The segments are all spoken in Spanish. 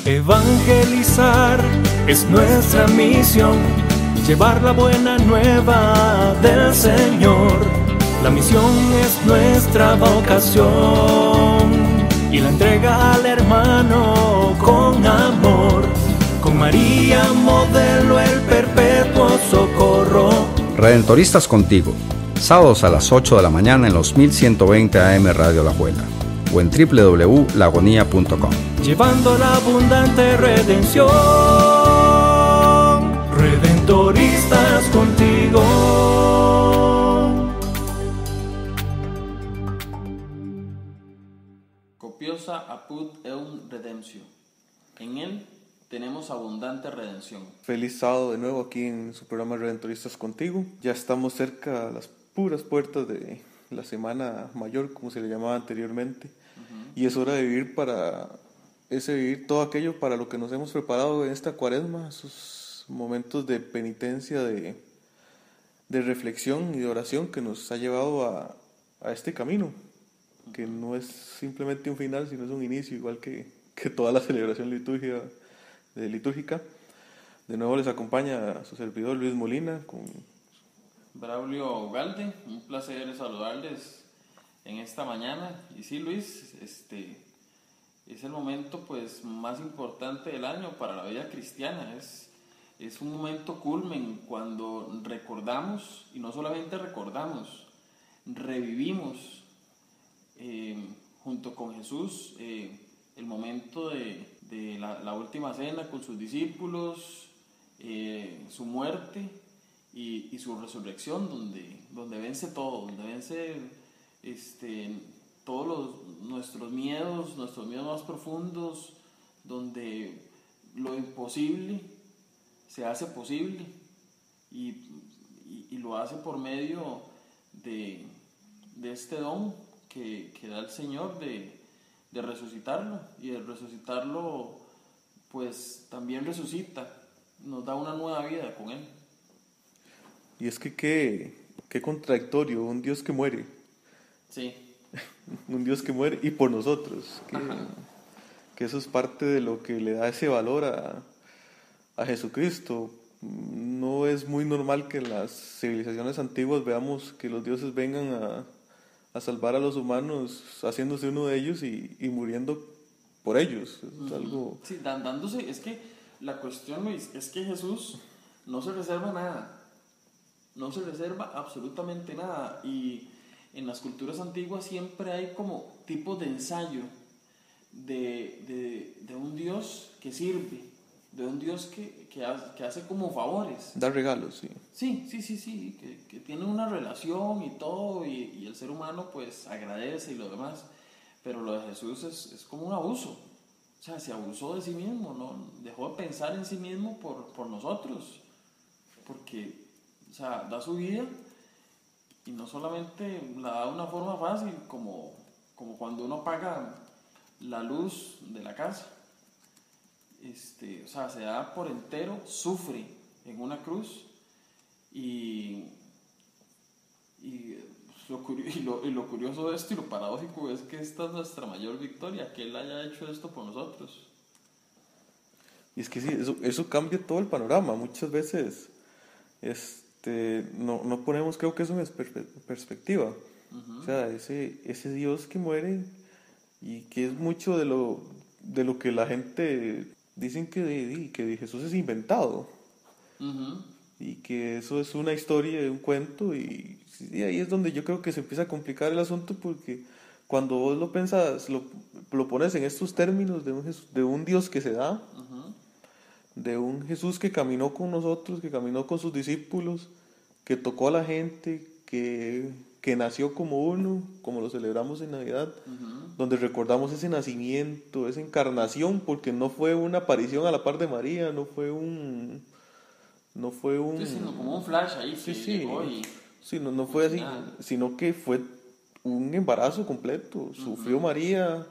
Evangelizar es nuestra misión, llevar la buena nueva del Señor. La misión es nuestra vocación y la entrega al hermano con amor. Con María modelo el perpetuo socorro. Redentoristas contigo, sábados a las 8 de la mañana en los 1120 AM Radio La Juela o en www.lagonía.com. Llevando la abundante redención. Redentoristas contigo. Copiosa apud eum redemptio. En él tenemos abundante redención. Feliz sábado de nuevo aquí en su programa Redentoristas contigo. Ya estamos cerca a las puras puertas de la Semana Mayor, como se le llamaba anteriormente. Y es hora de vivir todo aquello para lo que nos hemos preparado en esta cuaresma, esos momentos de penitencia, de reflexión y de oración que nos ha llevado a este camino, que no es simplemente un final, sino es un inicio, igual que toda la celebración litúrgica. De nuevo les acompaña su servidor Luis Molina con Braulio Galde, un placer saludarles en esta mañana. Y sí, Luis, es el momento pues más importante del año para la vida cristiana. Es un momento culmen cuando recordamos, y no solamente recordamos, revivimos junto con Jesús el momento de la última cena con sus discípulos, su muerte y su resurrección, donde vence todo, donde vence todos nuestros miedos más profundos, donde lo imposible se hace posible y lo hace por medio de este don que da el Señor de resucitarlo, y el resucitarlo pues también resucita, nos da una nueva vida con Él. Y es que qué contradictorio, un Dios que muere. Sí. Un Dios que muere y por nosotros, que eso es parte de lo que le da ese valor a Jesucristo. No es muy normal que en las civilizaciones antiguas veamos que los dioses vengan a salvar a los humanos haciéndose uno de ellos y muriendo por ellos. Es algo... Sí, dándose, es que la cuestión, Luis, es que Jesús no se reserva nada, no se reserva absolutamente nada, y en las culturas antiguas siempre hay como tipos de ensayo de un Dios que sirve, de un Dios que hace como favores. Da regalos, sí. Sí, que tiene una relación y todo, y el ser humano pues agradece y lo demás, pero lo de Jesús es como un abuso. O sea, se abusó de sí mismo, ¿no? Dejó de pensar en sí mismo por nosotros, porque, o sea, da su vida. Y no solamente la da de una forma fácil, como cuando uno apaga la luz de la casa. O sea, se da por entero, sufre en una cruz. Y lo curioso de esto y lo paradójico es que esta es nuestra mayor victoria, que Él haya hecho esto por nosotros. Y es que sí, eso cambia todo el panorama. Muchas veces no ponemos, creo que eso en perspectiva. O sea, ese Dios que muere y que es mucho de lo que la gente dicen que Jesús es inventado. Y que eso es una historia, un cuento, y ahí es donde yo creo que se empieza a complicar el asunto, porque cuando vos lo pensás, lo pones en estos términos de un Dios que se da, de un Jesús que caminó con nosotros, que caminó con sus discípulos, que tocó a la gente, que nació como uno, como lo celebramos en Navidad, donde recordamos ese nacimiento, esa encarnación, porque no fue una aparición a la par de María, no fue un... Sí, sino como un flash ahí. Sí, no fue así, sino que fue un embarazo completo. Sufrió María,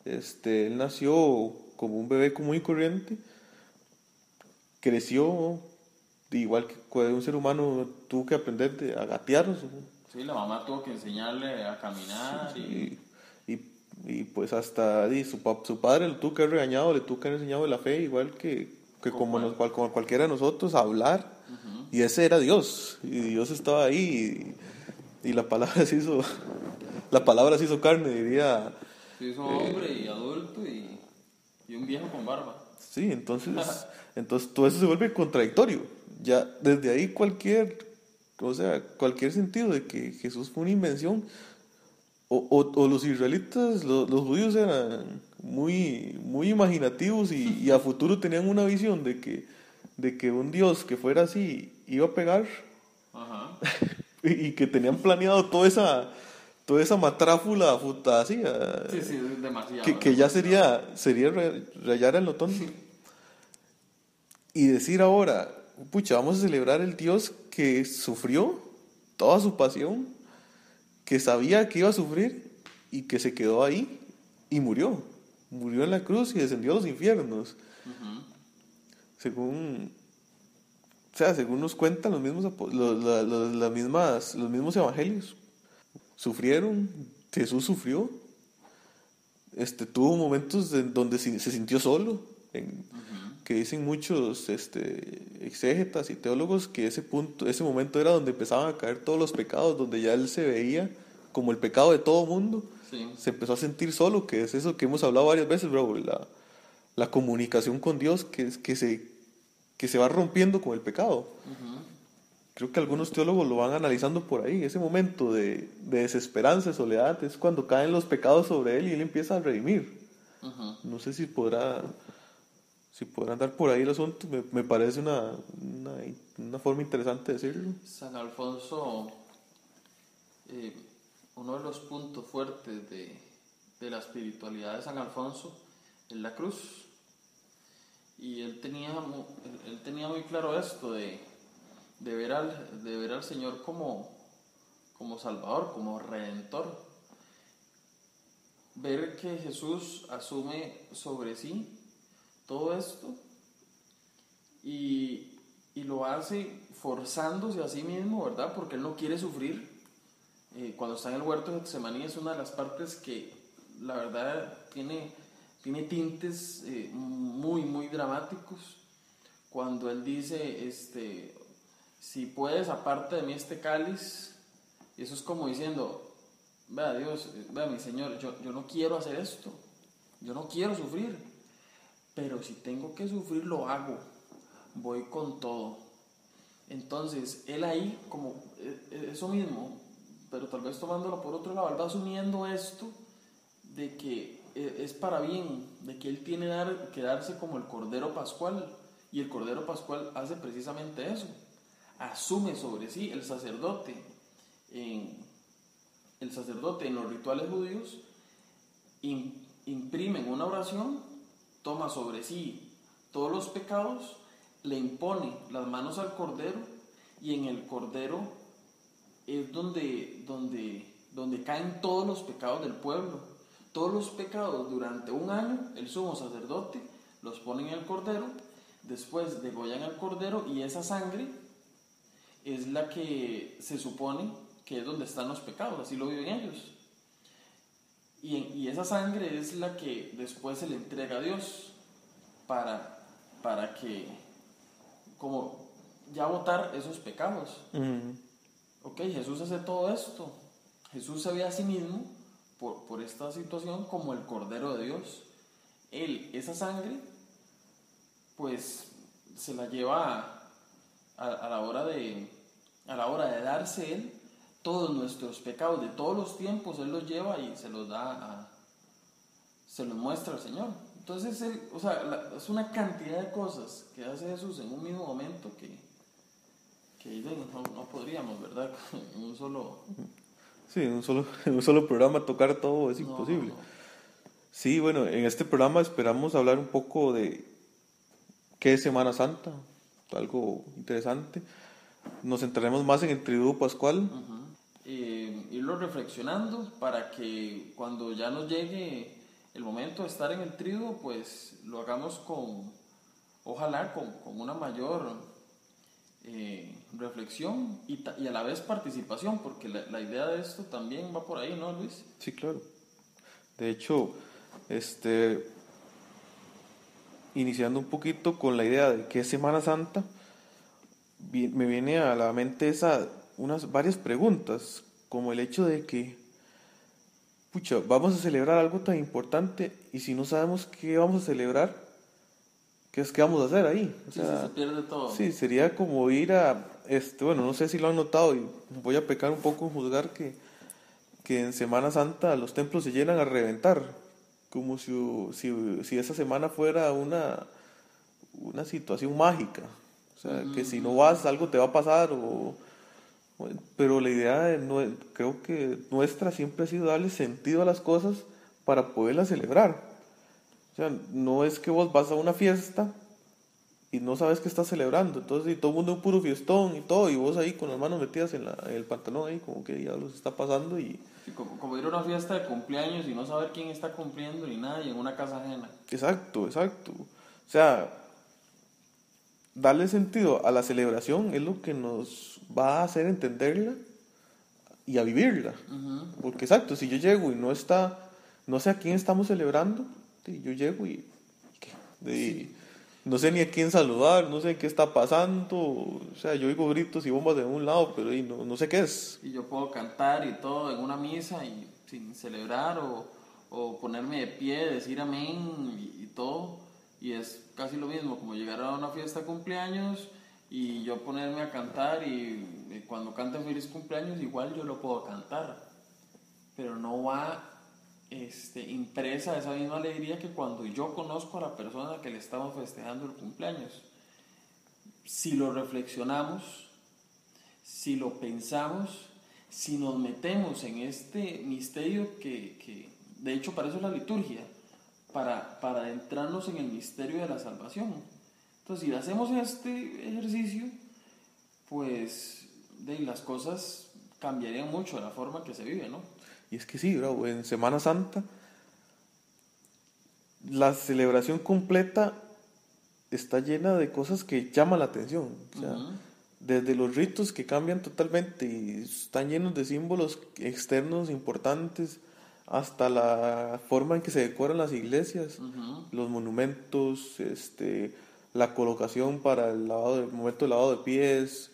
él nació como un bebé común y corriente, creció, igual que un ser humano tuvo que aprender a gatear. Sí, la mamá tuvo que enseñarle a caminar. Sí, y Y pues hasta su padre lo tuvo que haber regañado, le tuvo que haber enseñado de la fe, igual que como cualquiera de nosotros, a hablar. Y ese era Dios, y Dios estaba ahí, y la palabra se hizo carne, diría. Se hizo hombre y adulto y un viejo con barba. Sí, entonces todo eso se vuelve contradictorio. Ya desde ahí cualquier sentido de que Jesús fue una invención, o los israelitas, los judíos eran muy, muy imaginativos y a futuro tenían una visión de que un Dios que fuera así iba a pegar. Ajá. y que tenían planeado toda esa matráfula así. Sí, es demasiado. Que ya sería rayar en lo tonto. Y decir ahora, pucha, vamos a celebrar el Dios que sufrió toda su pasión, que sabía que iba a sufrir y que se quedó ahí y murió. Murió en la cruz y descendió a los infiernos. Uh-huh. Según nos cuentan los mismos evangelios. Sufrieron, Jesús sufrió. Tuvo momentos donde se sintió solo. Que dicen muchos exégetas y teólogos que ese momento era donde empezaban a caer todos los pecados, donde ya él se veía como el pecado de todo mundo. Sí. Se empezó a sentir solo, que es eso que hemos hablado varias veces, bro, la comunicación con Dios que se va rompiendo con el pecado. Uh-huh. Creo que algunos teólogos lo van analizando por ahí. Ese momento de desesperanza, de soledad, es cuando caen los pecados sobre él y él empieza a redimir. Uh-huh. No sé si podrá andar por ahí el asunto. Me parece una forma interesante de decirlo. San Alfonso, uno de los puntos fuertes de la espiritualidad de San Alfonso es la cruz. Y él tenía muy claro esto de ver al Señor como Salvador, como Redentor. Ver que Jesús asume sobre sí todo esto y lo hace forzándose a sí mismo, ¿verdad? Porque él no quiere sufrir. Cuando está en el huerto de Getsemaní es una de las partes que la verdad tiene tintes muy, muy dramáticos. Cuando él dice, si puedes, aparte de mí este cáliz, y eso es como diciendo, vea Dios, vea mi Señor, yo no quiero hacer esto, yo no quiero sufrir, pero si tengo que sufrir lo hago, voy con todo. Entonces él ahí como eso mismo, pero tal vez tomándolo por otro lado, él va asumiendo esto de que es para bien, de que él tiene que darse como el Cordero Pascual, y el Cordero Pascual hace precisamente eso, asume sobre sí el sacerdote en los rituales judíos, imprime en una oración, toma sobre sí todos los pecados, le impone las manos al Cordero, y en el Cordero es donde caen todos los pecados del pueblo. Todos los pecados durante un año, el sumo sacerdote los pone en el Cordero, después degollan al Cordero, y esa sangre es la que se supone que es donde están los pecados, así lo viven ellos. Y esa sangre es la que después se le entrega a Dios para que, como ya botar esos pecados. Uh-huh. Ok, Jesús hace todo esto. Jesús se ve a sí mismo por esta situación como el Cordero de Dios. Él, esa sangre, pues se la lleva a la hora de darse él todos nuestros pecados de todos los tiempos. Él los lleva y se los muestra al Señor. Entonces es una cantidad de cosas que hace Jesús en un mismo momento que no podríamos, ¿verdad? En un solo... Sí, en un solo programa tocar todo es imposible. No. Sí, bueno, en este programa esperamos hablar un poco de qué es Semana Santa, algo interesante. Nos centraremos más en el Triduo Pascual. Uh-huh. Irlo reflexionando para que cuando ya nos llegue el momento de estar en el Triduo, pues lo hagamos ojalá con una mayor reflexión y a la vez participación, porque la idea de esto también va por ahí, ¿no, Luis? Sí, claro. De hecho, iniciando un poquito con la idea de que es Semana Santa, me viene a la mente varias preguntas, como el hecho de que, pucha, vamos a celebrar algo tan importante y si no sabemos qué vamos a celebrar, ¿qué vamos a hacer ahí? O sea, se pierde todo. Sí, sería como ir a, bueno, no sé si lo han notado y voy a pecar un poco en juzgar que en Semana Santa los templos se llenan a reventar, como si esa semana fuera una situación mágica. O sea, que si no vas algo te va a pasar pero la idea creo que nuestra siempre ha sido darle sentido a las cosas para poderlas celebrar. O sea, no es que vos vas a una fiesta y no sabes qué estás celebrando, entonces y todo el mundo es un puro fiestón y todo, y vos ahí con las manos metidas en el pantalón ahí, como que diablos está pasando y... Sí, como ir a una fiesta de cumpleaños y no saber quién está cumpliendo ni nada, y en una casa ajena. Exacto. O sea, darle sentido a la celebración es lo que nos va a hacer entenderla y a vivirla. Porque exacto, si yo llego y no sé a quién estamos celebrando, yo llego y no sé ni a quién saludar, no sé qué está pasando, o sea, yo oigo gritos y bombas de un lado, pero no sé qué es. Y yo puedo cantar y todo en una misa y sin celebrar o ponerme de pie, decir amén y todo, y es casi lo mismo como llegar a una fiesta de cumpleaños y yo ponerme a cantar y cuando canten feliz cumpleaños igual yo lo puedo cantar, pero no va impresa esa misma alegría que cuando yo conozco a la persona que le estamos festejando el cumpleaños. Si lo reflexionamos, si lo pensamos, si nos metemos en este misterio que de hecho para eso es la liturgia, para adentrarnos en el misterio de la salvación. Entonces, si hacemos este ejercicio, pues las cosas cambiarían mucho de la forma que se vive, ¿no? Y es que sí, bro, en Semana Santa la celebración completa está llena de cosas que llaman la atención. O sea, desde los ritos que cambian totalmente y están llenos de símbolos externos importantes, hasta la forma en que se decoran las iglesias, los monumentos, la colocación para el momento del lavado de pies,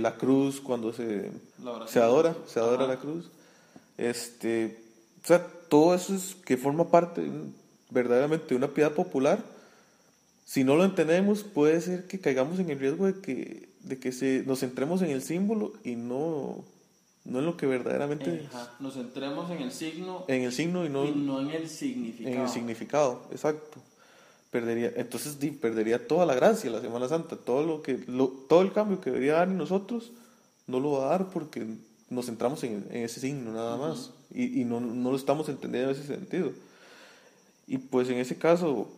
la cruz cuando se adora la cruz. O sea, todo eso es que forma parte verdaderamente de una piedad popular. Si no lo entendemos, puede ser que caigamos en el riesgo de que nos centremos en el símbolo y no en lo que verdaderamente es. Nos centremos en el signo. En el signo y no en el significado. En el significado, exacto. Entonces perdería toda la gracia la Semana Santa. Todo el cambio que debería dar en nosotros no lo va a dar porque nos centramos en ese signo nada más y no lo estamos entendiendo en ese sentido. Y pues en ese caso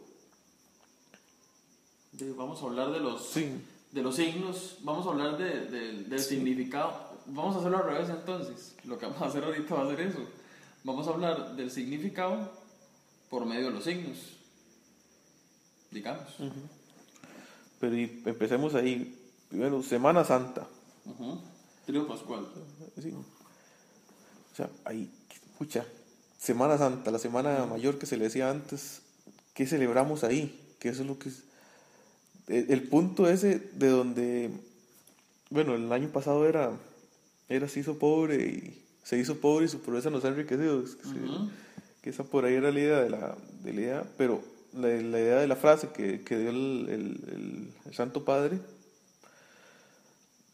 vamos a hablar de los signos, vamos a hablar del significado. Vamos a hacerlo al revés entonces. Lo que vamos a hacer ahorita va a ser eso. Vamos a hablar del significado por medio de los signos, digamos. Pero empecemos ahí. Primero, Semana Santa. Trío pascual. Sí. O sea, ahí, escucha, Semana Santa, la Semana Mayor que se le decía antes, ¿qué celebramos ahí? Que eso es lo que es el punto ese de donde, bueno, el año pasado se hizo pobre y su pobreza nos ha enriquecido. Que esa por ahí era la idea de la idea, pero la idea de la frase que dio el Santo Padre.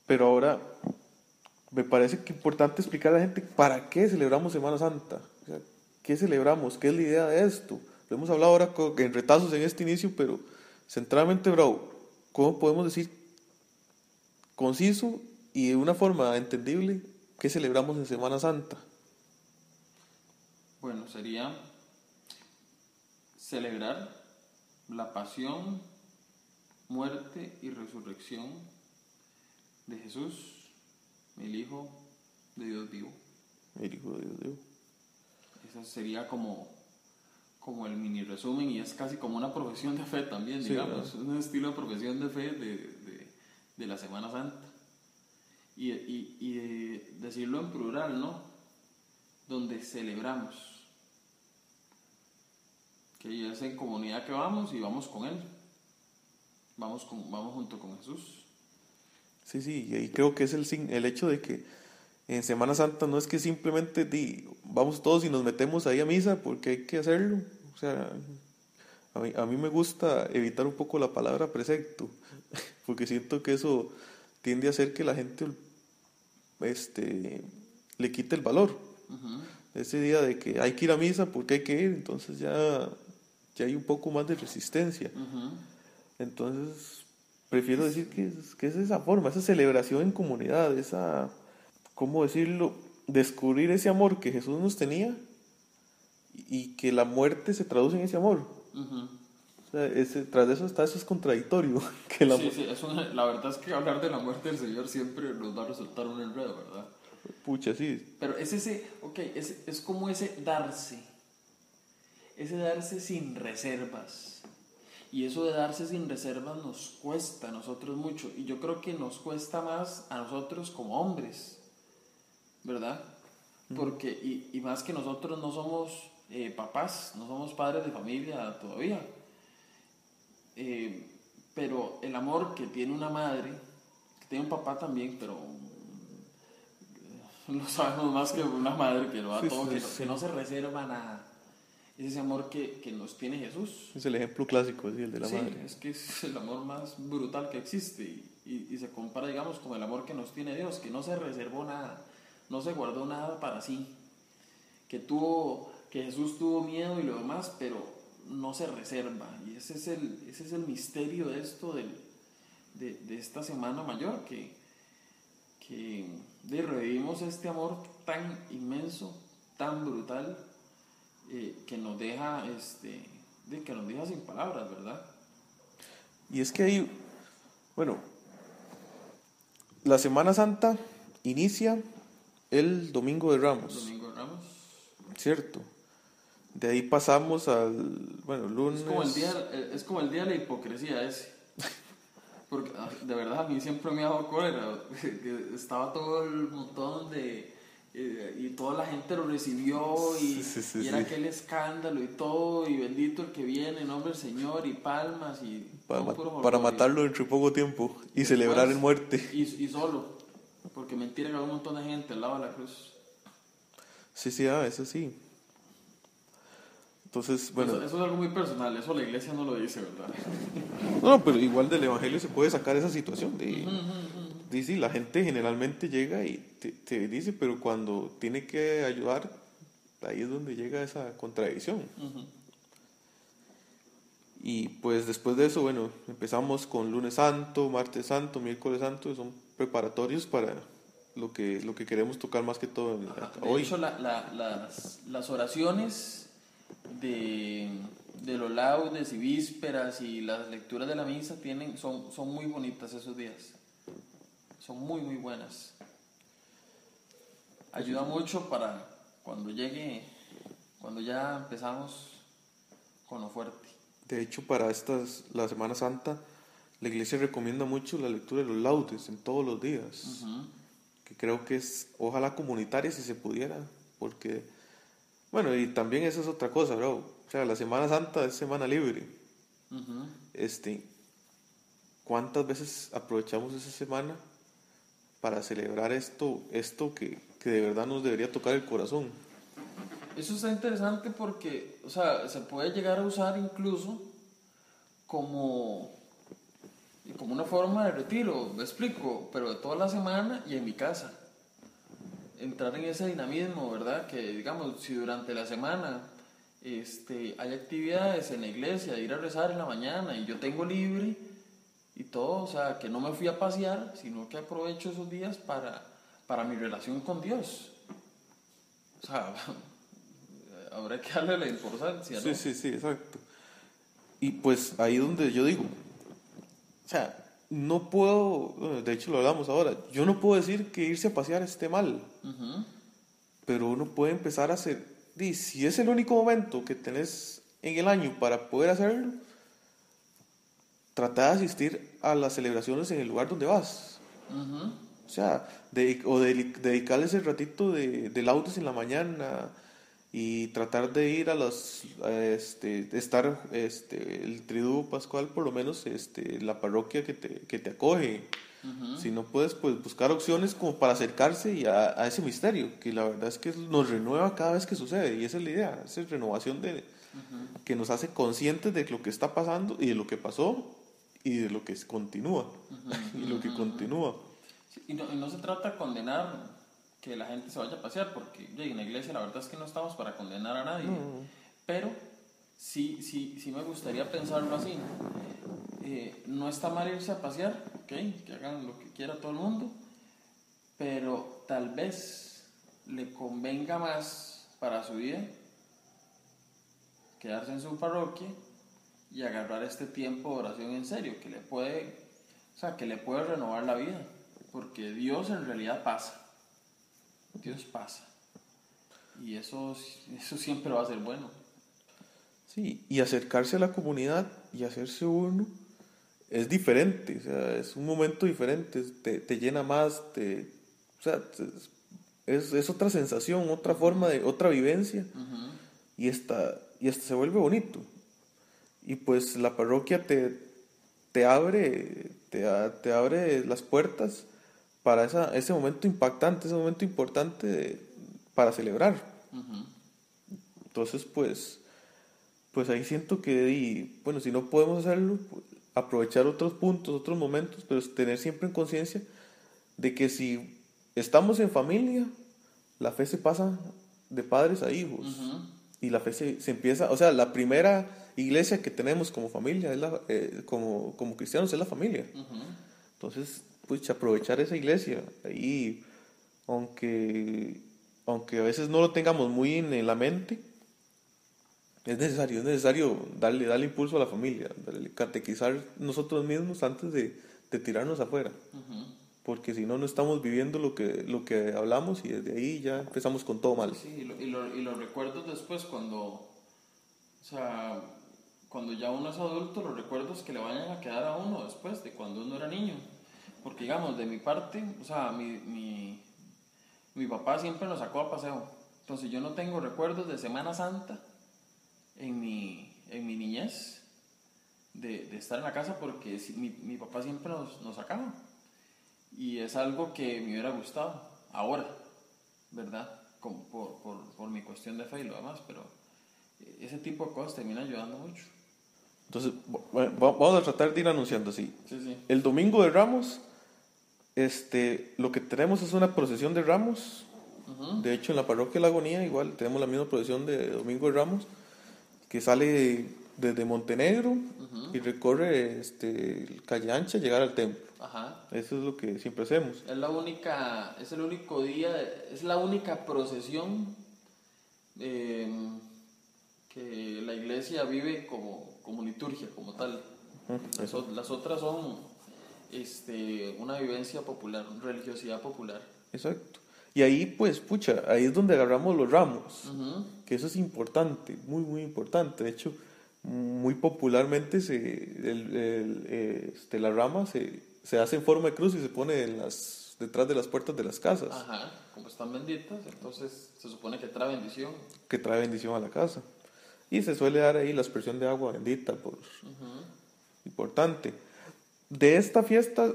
Pero ahora me parece que es importante explicar a la gente para qué celebramos Semana Santa. O sea, ¿qué celebramos? ¿Qué es la idea de esto? Lo hemos hablado ahora en retazos en este inicio, pero centralmente, bro, ¿cómo podemos decir conciso y de una forma entendible qué celebramos en Semana Santa? Bueno, sería celebrar la pasión, muerte y resurrección de Jesús, el Hijo de Dios vivo. El Hijo de Dios vivo. Eso sería como el mini resumen, y es casi como una profesión de fe también, digamos. Sí, es un estilo de profesión de fe de la Semana Santa. Y decirlo en plural, ¿no? Donde celebramos. que es en comunidad que vamos y vamos con Él. Vamos junto con Jesús. Sí, y ahí creo que es el hecho de que en Semana Santa no es que simplemente vamos todos y nos metemos ahí a misa porque hay que hacerlo. O sea, a mí me gusta evitar un poco la palabra precepto, porque siento que eso tiende a hacer que la gente le quite el valor. Uh-huh. Ese día de que hay que ir a misa porque hay que ir, entonces ya hay un poco más de resistencia. Uh-huh. Entonces prefiero decir que es esa forma, esa celebración en comunidad, esa, ¿cómo decirlo? Descubrir ese amor que Jesús nos tenía y que la muerte se traduce en ese amor. Uh-huh. O sea, tras de eso es contradictorio. Que la verdad es que hablar de la muerte del Señor siempre nos va a resultar un enredo, ¿verdad? Pucha, sí. Pero es es como ese darse sin reservas. Y eso de darse sin reservas nos cuesta a nosotros mucho. Y yo creo que nos cuesta más a nosotros como hombres, ¿verdad? Porque, y más que nosotros no somos papás, no somos padres de familia todavía. Pero el amor que tiene una madre, que tiene un papá también, pero no sabemos más que una madre que lo da todo, que no se reserva nada. Es ese amor que nos tiene Jesús. Es el ejemplo clásico, el de la madre. Es que es el amor más brutal que existe y se compara, digamos, con el amor que nos tiene Dios, que no se reservó nada, no se guardó nada para sí, que Jesús tuvo miedo y lo demás, pero no se reserva. Y ese es el misterio de esto, de esta Semana Mayor, que revivimos este amor tan inmenso, tan brutal, que nos deja sin palabras, ¿verdad? Y es que ahí, bueno, la Semana Santa inicia el Domingo de Ramos. Domingo de Ramos. Cierto. De ahí pasamos al, lunes. Es como el día de la hipocresía ese. Porque de verdad a mí siempre me ha dado cólera. Que estaba todo el montón y toda la gente lo recibió y era aquel escándalo y todo, y bendito el que viene en nombre del Señor, y palmas y para matarlo entre poco tiempo y celebrar en muerte y solo, porque mentira que había un montón de gente al lado de la cruz. Eso sí. Entonces, bueno, eso es algo muy personal, eso la iglesia no lo dice, ¿verdad? No, pero igual del evangelio se puede sacar esa situación sí, la gente generalmente llega y te dice, pero cuando tiene que ayudar, ahí es donde llega esa contradicción. Uh-huh. Y pues después de eso, bueno, empezamos con lunes santo, martes santo, miércoles santo, son preparatorios para lo que queremos tocar más que todo hoy. De hecho, las oraciones de los laudes y vísperas y las lecturas de la misa son muy bonitas esos días. Son muy, muy buenas. Ayuda mucho para cuando ya empezamos con lo fuerte. De hecho, para la Semana Santa, la iglesia recomienda mucho la lectura de los laudes en todos los días. Uh-huh. Que creo que es, ojalá comunitaria si se pudiera, porque, bueno, y también esa es otra cosa, bro. O sea, la Semana Santa es semana libre. Uh-huh. ¿Cuántas veces aprovechamos esa semana para celebrar esto que de verdad nos debería tocar el corazón? Eso está interesante porque, o sea, se puede llegar a usar incluso como una forma de retiro, me explico, pero de toda la semana y en mi casa. Entrar en ese dinamismo, ¿verdad? Que, digamos, si durante la semana hay actividades en la iglesia, ir a rezar en la mañana y yo tengo libre y todo, o sea, que no me fui a pasear, sino que aprovecho esos días para mi relación con Dios. O sea, habrá que darle la importancia, ¿no? Sí, exacto. Y pues ahí donde yo digo, o sea, no puedo, de hecho lo hablamos ahora, yo no puedo decir que irse a pasear esté mal. Uh-huh. Pero uno puede empezar a hacer, si es el único momento que tenés en el año para poder hacerlo, trata de asistir a las celebraciones en el lugar donde vas. Uh-huh. O sea, dedicarles el ratito de laudes en la mañana y tratar de ir a estar el triduo pascual, por lo menos la parroquia que te acoge. Si no puedes, pues buscar opciones como para acercarse a ese misterio, que la verdad es que nos renueva cada vez que sucede, y esa es la idea, esa renovación que nos hace conscientes de lo que está pasando y de lo que pasó y de lo que continúa y lo que continúa. Sí, y no se trata de condenar que la gente se vaya a pasear, porque en la iglesia la verdad es que no estamos para condenar a nadie, pero sí me gustaría pensarlo así. No está mal irse a pasear, ¿okay? Que hagan lo que quiera todo el mundo, pero tal vez le convenga más para su vida quedarse en su parroquia y agarrar este tiempo de oración en serio, que le puede renovar la vida, porque Dios en realidad pasa. Dios pasa, y eso siempre va a ser bueno. Sí, y acercarse a la comunidad y hacerse uno es diferente, o sea, es un momento diferente, te llena más, es otra sensación, otra forma otra vivencia, y hasta se vuelve bonito. Y pues la parroquia te abre las puertas para ese momento impactante, ese momento importante para celebrar. Entonces, pues ahí siento que, bueno, si no podemos hacerlo, pues, aprovechar otros puntos, otros momentos, pero tener siempre en conciencia de que si estamos en familia, la fe se pasa de padres a hijos. Y la fe se empieza, o sea, la primera iglesia que tenemos como familia, como cristianos, es la familia. Entonces, pues aprovechar esa iglesia ahí, aunque a veces no lo tengamos muy en la mente, es necesario darle impulso a la familia, catequizar nosotros mismos antes de tirarnos afuera, porque si no estamos viviendo lo que hablamos, y desde ahí ya empezamos con todo mal. Sí, y los recuerdos después, cuando ya uno es adulto, los recuerdos que le vayan a quedar a uno después de cuando uno era niño. Porque digamos, de mi parte, o sea, mi papá siempre nos sacó a paseo. Entonces yo no tengo recuerdos de Semana Santa en mi niñez, de estar en la casa, porque mi papá siempre nos sacaba. Y es algo que me hubiera gustado ahora, ¿verdad? Como por mi cuestión de fe y lo demás, pero ese tipo de cosas termina ayudando mucho. Entonces, bueno, vamos a tratar de ir anunciando así. Sí. El domingo de Ramos, lo que tenemos es una procesión de Ramos. De hecho, en la parroquia de La Agonía igual tenemos la misma procesión de Domingo de Ramos, que sale desde Montenegro y recorre Calle Ancha, llegar al templo. Eso es lo que siempre hacemos. Es el único día, es la única procesión que la iglesia vive como liturgia, como tal. Las otras son una vivencia popular, religiosidad popular. Exacto. Y ahí, pues, ahí es donde agarramos los ramos, que eso es importante, muy, muy importante. De hecho, muy popularmente la rama se hace en forma de cruz y se pone detrás de las puertas de las casas. Como están benditas, entonces se supone que trae bendición. Que trae bendición a la casa. Y se suele dar ahí la aspersión de agua bendita, importante. De esta fiesta,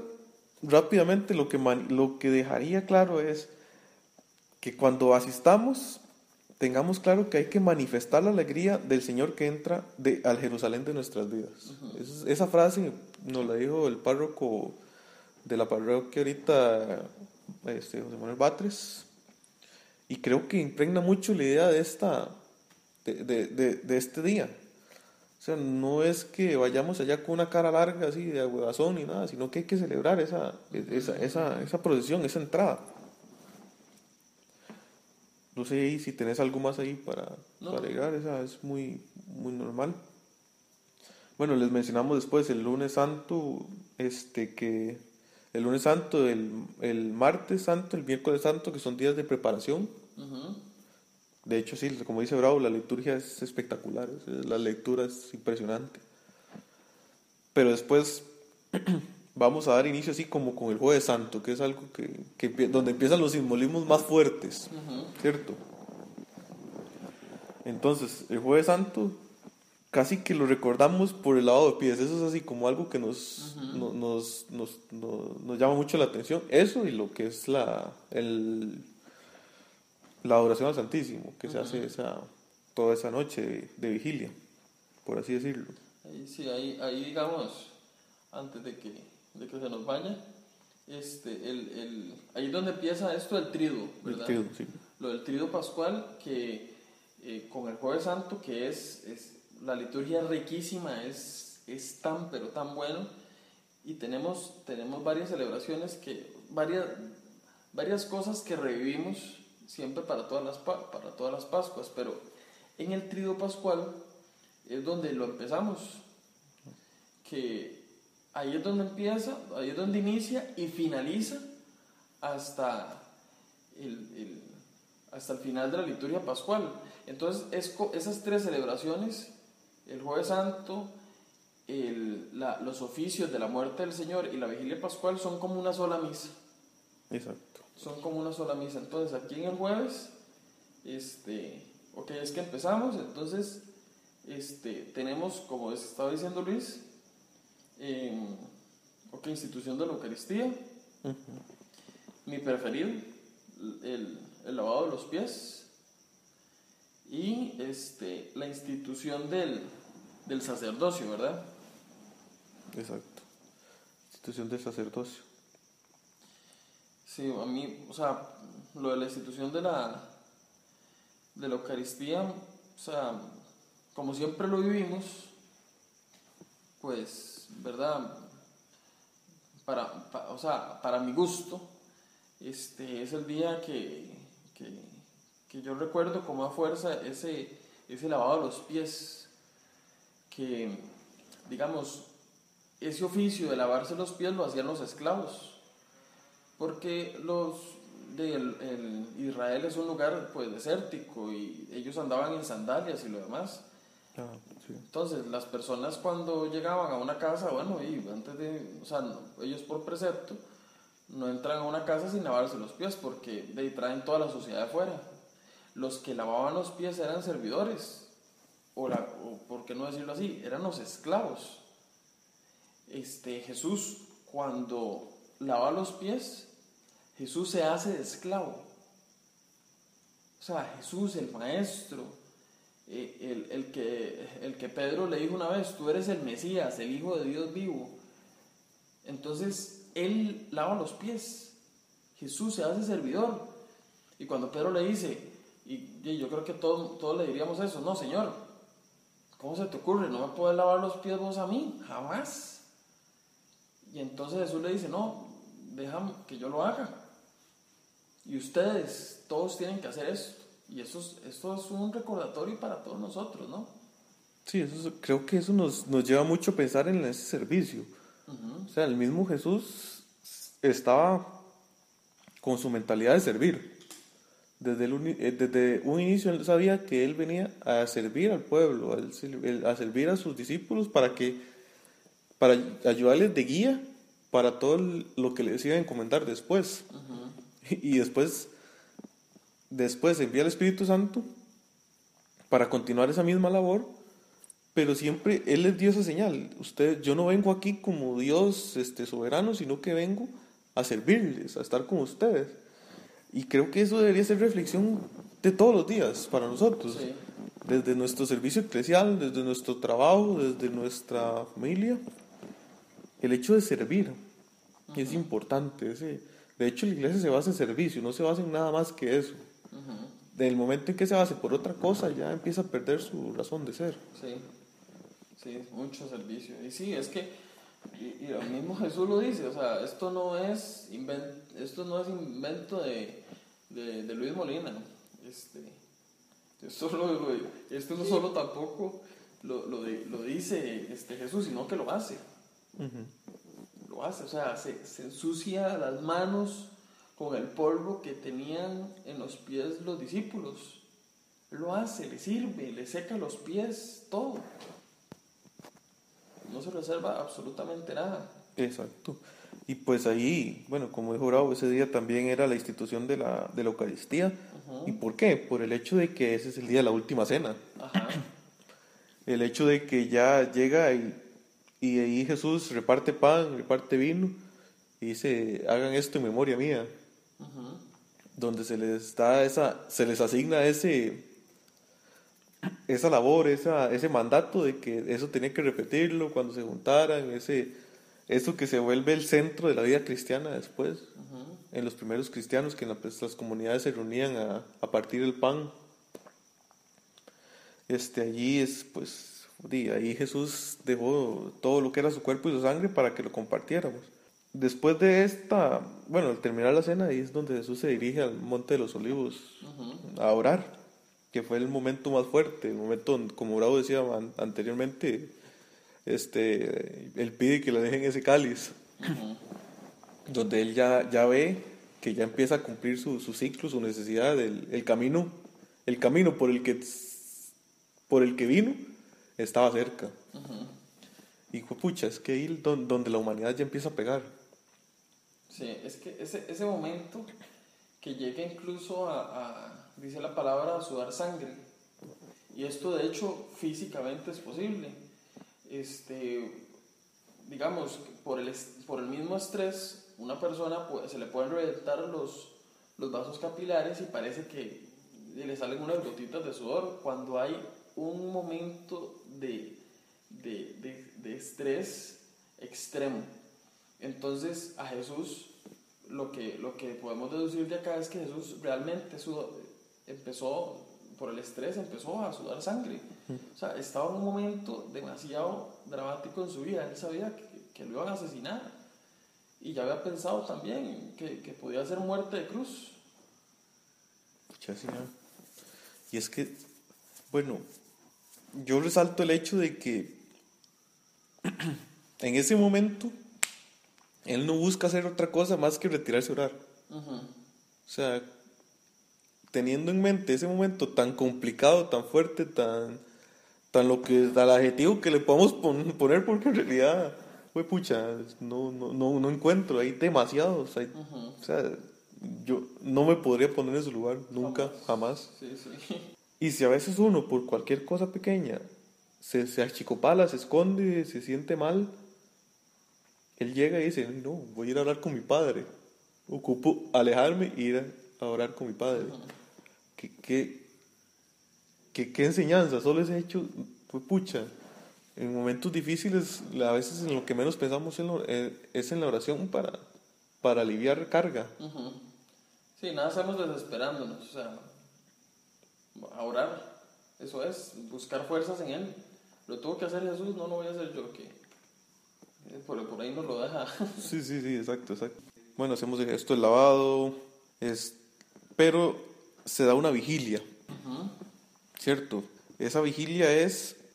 rápidamente, lo que dejaría claro es que cuando asistamos, tengamos claro que hay que manifestar la alegría del Señor que entra al Jerusalén de nuestras vidas. Esa frase nos la dijo el párroco de la parroquia ahorita, José Manuel Batres, y creo que impregna mucho la idea de este día. O sea, no es que vayamos allá con una cara larga así de huevazón ni nada, sino que hay que celebrar esa procesión, esa entrada. No sé si tenés algo más ahí para agregar, esa es muy, muy normal. Bueno, les mencionamos después el lunes santo, el lunes santo, el martes santo, el miércoles santo, que son días de preparación. De hecho, sí, como dice Bravo, la liturgia es espectacular, la lectura es impresionante. Pero después vamos a dar inicio así como con el Jueves Santo, que es algo donde empiezan los simbolismos más fuertes, ¿cierto? Entonces, el Jueves Santo casi que lo recordamos por el lavado de pies. Eso es así como algo que nos llama mucho la atención. Eso y lo que es la adoración al Santísimo, que se hace toda esa noche de vigilia, por así decirlo. Ahí sí, ahí digamos, antes de que se nos vaya, ahí es donde empieza esto del triduo, ¿verdad? El triduo, sí. Lo del triduo pascual, que con el Jueves Santo, que es la liturgia riquísima, es tan pero tan bueno, y tenemos varias celebraciones, varias cosas que revivimos siempre para todas las Pascuas, pero en el triduo pascual es donde lo empezamos, que ahí es donde empieza, ahí es donde inicia y finaliza hasta el final de la liturgia pascual. Entonces esas tres celebraciones, el Jueves Santo, los oficios de la muerte del Señor y la vigilia pascual, son como una sola misa. Exacto. Son como una sola misa. Entonces aquí en el jueves, es que empezamos. Entonces tenemos, como estaba diciendo Luis, institución de la Eucaristía. Uh-huh. Mi preferido, el lavado de los pies, y la institución del sacerdocio, ¿verdad? Exacto. Institución del sacerdocio. Sí, a mí, lo de la institución de la Eucaristía, como siempre lo vivimos, pues, ¿verdad? Para mi gusto, es el día que yo recuerdo con más fuerza ese lavado de los pies, que, digamos, ese oficio de lavarse los pies lo hacían los esclavos, porque Israel es un lugar pues desértico y ellos andaban en sandalias y lo demás. Sí. Entonces las personas cuando llegaban a una casa, ellos por precepto no entran a una casa sin lavarse los pies, porque de ahí traen toda la suciedad de afuera. Los que lavaban los pies eran servidores, o por qué no decirlo así, eran los esclavos. Jesús, cuando lava los pies, Jesús se hace de esclavo. Jesús, el maestro, el que Pedro le dijo una vez: tú eres el Mesías, el Hijo de Dios vivo. Entonces él lava los pies, Jesús se hace servidor. Y cuando Pedro le dice, y yo creo que todos le diríamos eso: no, Señor, ¿cómo se te ocurre? ¿No me puedes lavar los pies vos a mí? Jamás. Y entonces Jesús le dice: no, déjame que yo lo haga, y ustedes todos tienen que hacer esto. Y esto es un recordatorio para todos nosotros, ¿no? Sí, creo que eso nos lleva mucho a pensar en ese servicio. Uh-huh. El mismo Jesús estaba con su mentalidad de servir. Desde un inicio él sabía que él venía a servir al pueblo, a servir a sus discípulos para ayudarles de guía para todo lo que les iba a encomendar después. Uh-huh. Y después envía el Espíritu Santo para continuar esa misma labor, pero siempre Él les dio esa señal: yo no vengo aquí como Dios soberano, sino que vengo a servirles, a estar con ustedes. Y creo que eso debería ser reflexión de todos los días para nosotros. Sí. Desde nuestro servicio eclesial, desde nuestro trabajo, desde nuestra familia, el hecho de servir. Uh-huh. Es importante. De hecho, la iglesia se basa en servicio, no se basa en nada más que eso. Uh-huh. Del momento en que se base por otra cosa, ya empieza a perder su razón de ser. Sí, mucho servicio. Y sí, es que y el mismo Jesús lo dice, esto no es invento de Luis Molina. Esto no solo tampoco lo dice Jesús, sino que lo hace. Uh-huh. Lo hace, se ensucia las manos con el polvo que tenían en los pies los discípulos. Lo hace, le sirve, le seca los pies, todo. No se reserva absolutamente nada. Exacto. Y pues ahí, como dijo Bravo, ese día también era la institución de la Eucaristía. ¿Y por qué? Por el hecho de que ese es el día de la última cena. Ajá. El hecho de que ya llega y ahí Jesús reparte pan, reparte vino y dice, hagan esto en memoria mía. Donde se les asigna esa labor, ese mandato de que eso tenía que repetirlo cuando se juntaran, eso que se vuelve el centro de la vida cristiana después. En los primeros cristianos, que las comunidades se reunían a partir el pan. Allí ahí Jesús dejó todo lo que era su cuerpo y su sangre para que lo compartiéramos. Después de al terminar la cena, ahí es donde Jesús se dirige al Monte de los Olivos a orar, que fue el momento más fuerte, el momento donde, como Bravo decía anteriormente, él pide que le dejen ese cáliz, donde él ya ve que ya empieza a cumplir su ciclo, su necesidad, el camino por el que vino estaba cerca. Y pucha, es que ahí donde la humanidad ya empieza a pegar. Sí, es que ese momento que llega incluso dice la palabra, a sudar sangre. Y esto de hecho físicamente es posible. Digamos, por el mismo estrés, una persona se le pueden reventar los vasos capilares y parece que le salen unas gotitas de sudor cuando hay un momento de estrés extremo. Entonces a Jesús lo que podemos deducir de acá es que Jesús realmente empezó por el estrés, empezó a sudar sangre. O sea, estaba en un momento demasiado dramático en su vida. Él sabía que lo iban a asesinar y ya había pensado también que podía ser muerte de cruz. Pucha, señor. Y es que, bueno, yo resalto el hecho de que en ese momento él no busca hacer otra cosa más que retirarse a orar. O sea, teniendo en mente ese momento tan complicado, tan fuerte, tan lo que al adjetivo que le podamos poner, porque en realidad, pucha, no encuentro, hay demasiados. O sea, yo no me podría poner en su lugar, nunca, jamás. Sí. Y si a veces uno, por cualquier cosa pequeña, se achicopala, se esconde, se siente mal, él llega y dice, no, voy a ir a hablar con mi padre. Ocupo alejarme e ir a orar con mi padre. ¿Qué enseñanza? Solo ese hecho, pucha, en momentos difíciles, a veces en lo que menos pensamos es en la oración para aliviar carga. Sí, nada hacemos desesperándonos, o sea, a orar, eso es, buscar fuerzas en Él. Lo tuvo que hacer Jesús, no lo voy a hacer yo, que por ahí nos lo deja. Sí, exacto. Bueno, hacemos esto del lavado, pero se da una vigilia, ¿cierto? Esa vigilia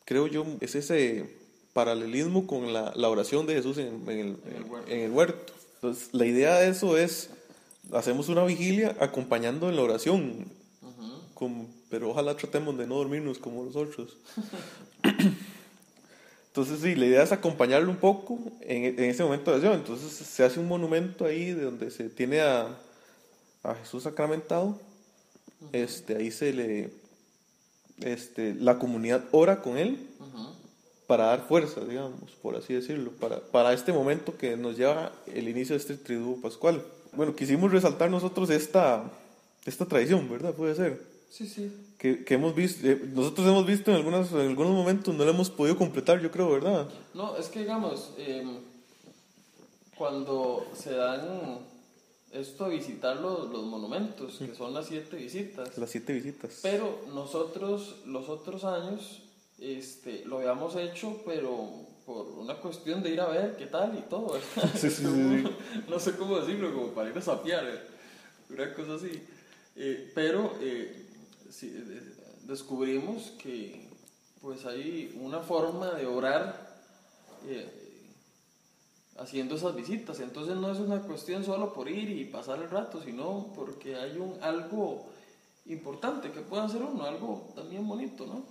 creo yo, es ese paralelismo con la oración de Jesús en el huerto. Entonces, la idea de eso es, hacemos una vigilia acompañando en la oración, pero ojalá tratemos de no dormirnos como los otros. Entonces sí, la idea es acompañarlo un poco en ese momento de oración. Entonces se hace un monumento ahí de donde se tiene a Jesús sacramentado. Ahí la comunidad ora con él para dar fuerza, digamos, por así decirlo, para este momento que nos lleva el inicio de este triduo pascual. Bueno, quisimos resaltar nosotros esta tradición, ¿verdad? Puede ser. Sí. Que hemos visto, nosotros hemos visto en algunos momentos, no lo hemos podido completar, yo creo, ¿verdad? No, es que digamos, cuando se dan esto a visitar los monumentos, que son las 7 visitas. Las 7 visitas. Pero nosotros los otros años lo habíamos hecho, pero por una cuestión de ir a ver qué tal y todo. Sí. No sé cómo decirlo, como para ir a sapear, una cosa así. Pero sí, descubrimos que pues hay una forma de orar haciendo esas visitas. Entonces no es una cuestión solo por ir y pasar el rato, sino porque hay algo importante que puede hacer uno, algo también bonito, ¿no?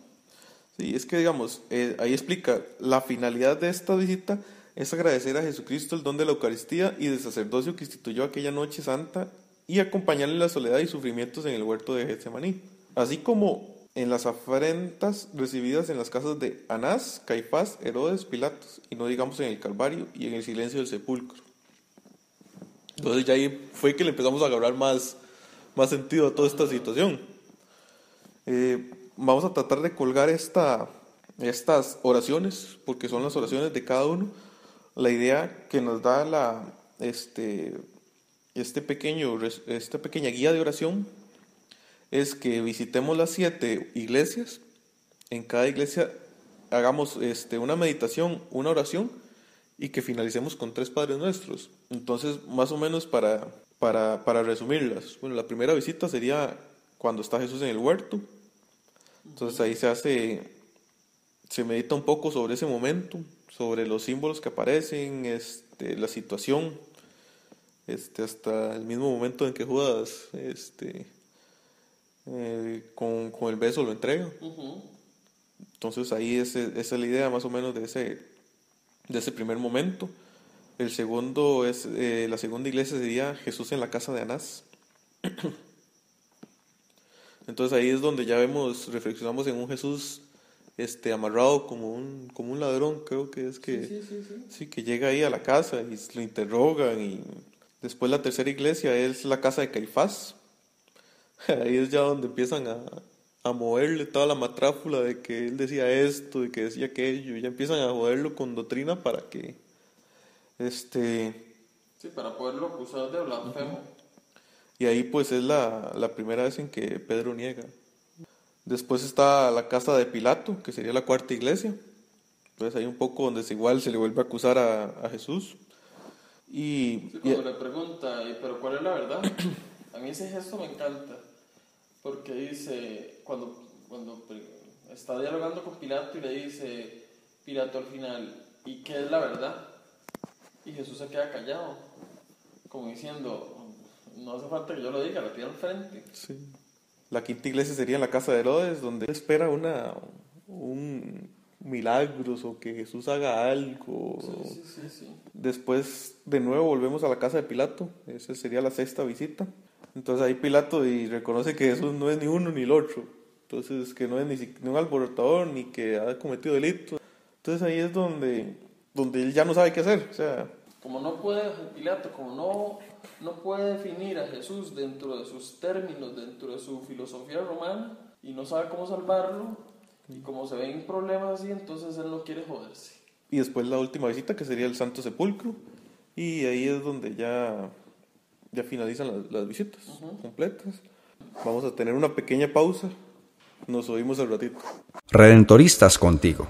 Sí, es que digamos, ahí explica, la finalidad de esta visita es agradecer a Jesucristo el don de la Eucaristía y del sacerdocio que instituyó aquella noche santa y acompañarle la soledad y sufrimientos en el huerto de Getsemaní, así como en las afrentas recibidas en las casas de Anás, Caifás, Herodes, Pilatos, y no digamos en el Calvario y en el silencio del sepulcro. Entonces ya ahí fue que le empezamos a agarrar más sentido a toda esta situación. Vamos a tratar de colgar estas oraciones, porque son las oraciones de cada uno. La idea que nos da esta pequeña guía de oración es que visitemos las 7 iglesias. En cada iglesia hagamos una meditación, una oración, y que finalicemos con 3 Padres Nuestros. Entonces, más o menos para resumirlas. Bueno, la primera visita sería cuando está Jesús en el huerto. Entonces ahí se medita un poco sobre ese momento, sobre los símbolos que aparecen, la situación, hasta el mismo momento en que Judas con el beso lo entrega. Entonces ahí esa es la idea más o menos de ese primer momento. La segunda iglesia sería Jesús en la casa de Anás. Entonces ahí es donde ya reflexionamos en un Jesús amarrado como un ladrón, creo que es que sí, que llega ahí a la casa y lo interrogan. Y después la tercera iglesia es la casa de Caifás. Ahí es ya donde empiezan a moverle toda la matráfula de que él decía esto, de que decía aquello, y ya empiezan a joderlo con doctrina para que sí, para poderlo acusar de blasfemo. Y ahí pues es la primera vez en que Pedro niega. Después está la casa de Pilato, que sería la cuarta iglesia. Entonces hay un poco donde igual se le vuelve a acusar a Jesús. Sí, cuando le pregunta, ¿pero cuál es la verdad? A mí ese gesto me encanta, porque dice, cuando está dialogando con Pilato y le dice, Pilato al final, ¿y qué es la verdad? Y Jesús se queda callado, como diciendo, no hace falta que yo lo diga, lo tiene al frente. Sí. La quinta iglesia sería en la casa de Herodes, donde espera un milagros o que Jesús haga algo. Sí. Después de nuevo volvemos a la casa de Pilato, esa sería la sexta visita. Entonces ahí Pilato reconoce que Jesús no es ni uno ni el otro, entonces que no es ni un alborotador ni que ha cometido delitos. Entonces ahí es donde él ya no sabe qué hacer. O sea, como no puede Pilato, como no puede definir a Jesús dentro de sus términos, dentro de su filosofía romana, y no sabe cómo salvarlo, y como se ven problemas así, entonces él no quiere joderse. Y después la última visita, que sería el Santo Sepulcro, y ahí es donde ya finalizan las visitas completas. Vamos a tener una pequeña pausa, nos oímos al ratito. Redentoristas contigo.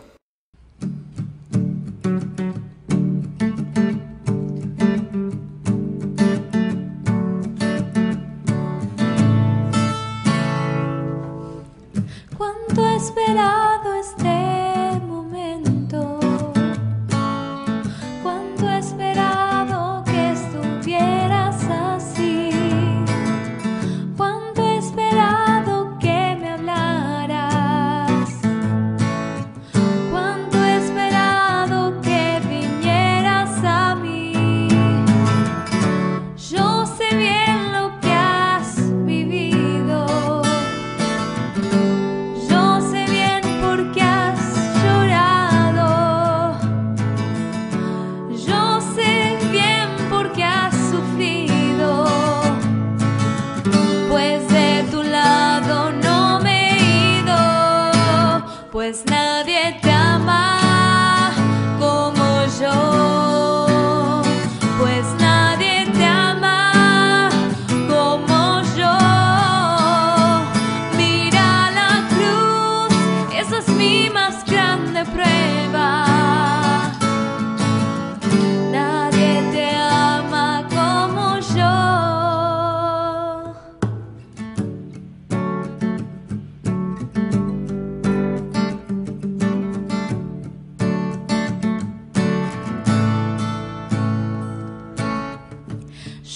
Cuánto he esperado este momento, cuánto he esperado que estuvieras así, cuánto he esperado que me hablaras, cuánto he esperado que vinieras a mí. Yo sé bien lo que has vivido. Pues nadie te ama como yo, pues nadie te ama como yo. Mira la cruz, esa es mi más grande prueba. Nadie te ama como yo.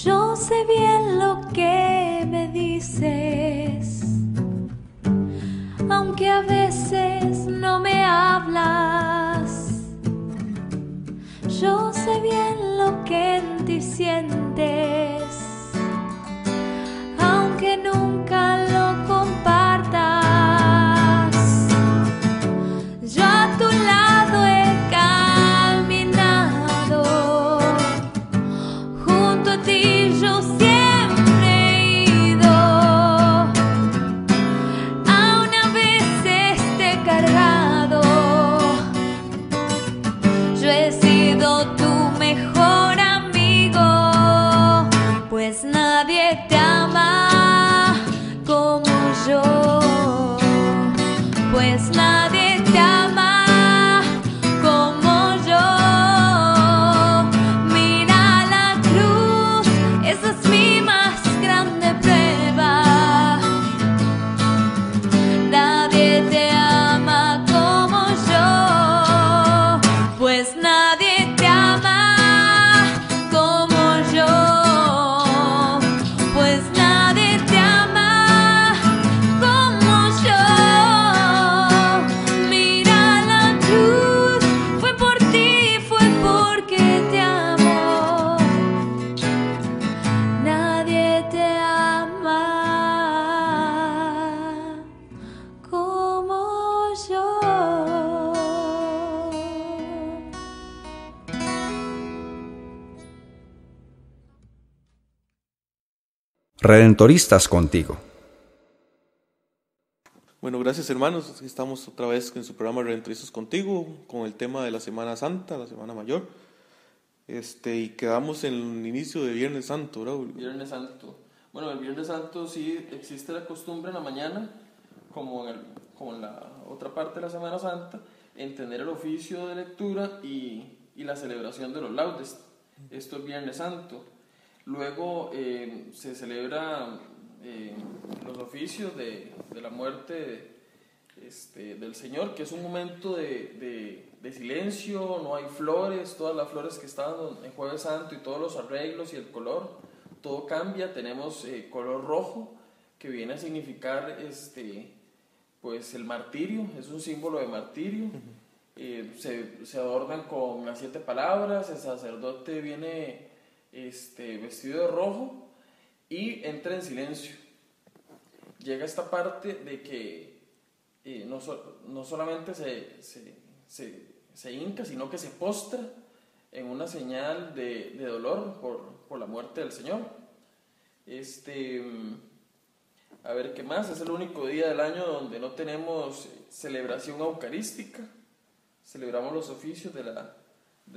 Yo sé bien lo que me dices, aunque a veces no me hablas. Yo sé bien lo que en ti sientes, Redentoristas contigo. Bueno, gracias hermanos. Aquí estamos otra vez en su programa Redentoristas contigo con el tema de la Semana Santa, la Semana Mayor. Y quedamos en el inicio de Viernes Santo, ¿verdad? Viernes Santo. Bueno, el Viernes Santo sí existe la costumbre en la mañana, como en la otra parte de la Semana Santa, en tener el oficio de lectura y la celebración de los laudes. Esto es Viernes Santo. Luego se celebra los oficios de la muerte del Señor, que es un momento de silencio, no hay flores, todas las flores que estaban en Jueves Santo y todos los arreglos y el color, todo cambia. Tenemos color rojo, que viene a significar pues el martirio, es un símbolo de martirio. Se adornan con las 7 palabras, el sacerdote viene vestido de rojo y entra en silencio. Llega esta parte de que no solamente se hinca, sino que se postra en una señal de dolor por la muerte del Señor. A ver, ¿qué más? Es el único día del año donde no tenemos celebración eucarística. Celebramos los oficios de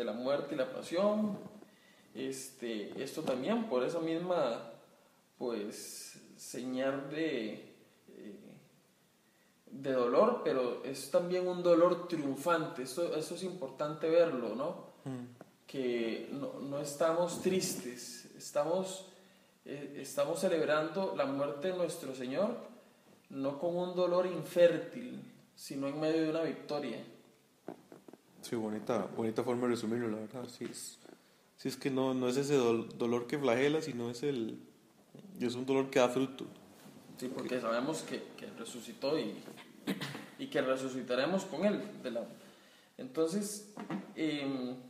la muerte y la pasión. Esto también por esa misma pues señal de dolor, pero es también un dolor triunfante. Eso es importante verlo, ¿no? Que no estamos tristes, estamos celebrando la muerte de nuestro Señor, no con un dolor infértil, sino en medio de una victoria. Sí, bonita forma de resumirlo, la verdad. Sí, es que no es ese dolor que flagela, sino es un dolor que da fruto. Sí, porque sabemos que resucitó y que resucitaremos con Él. Entonces, en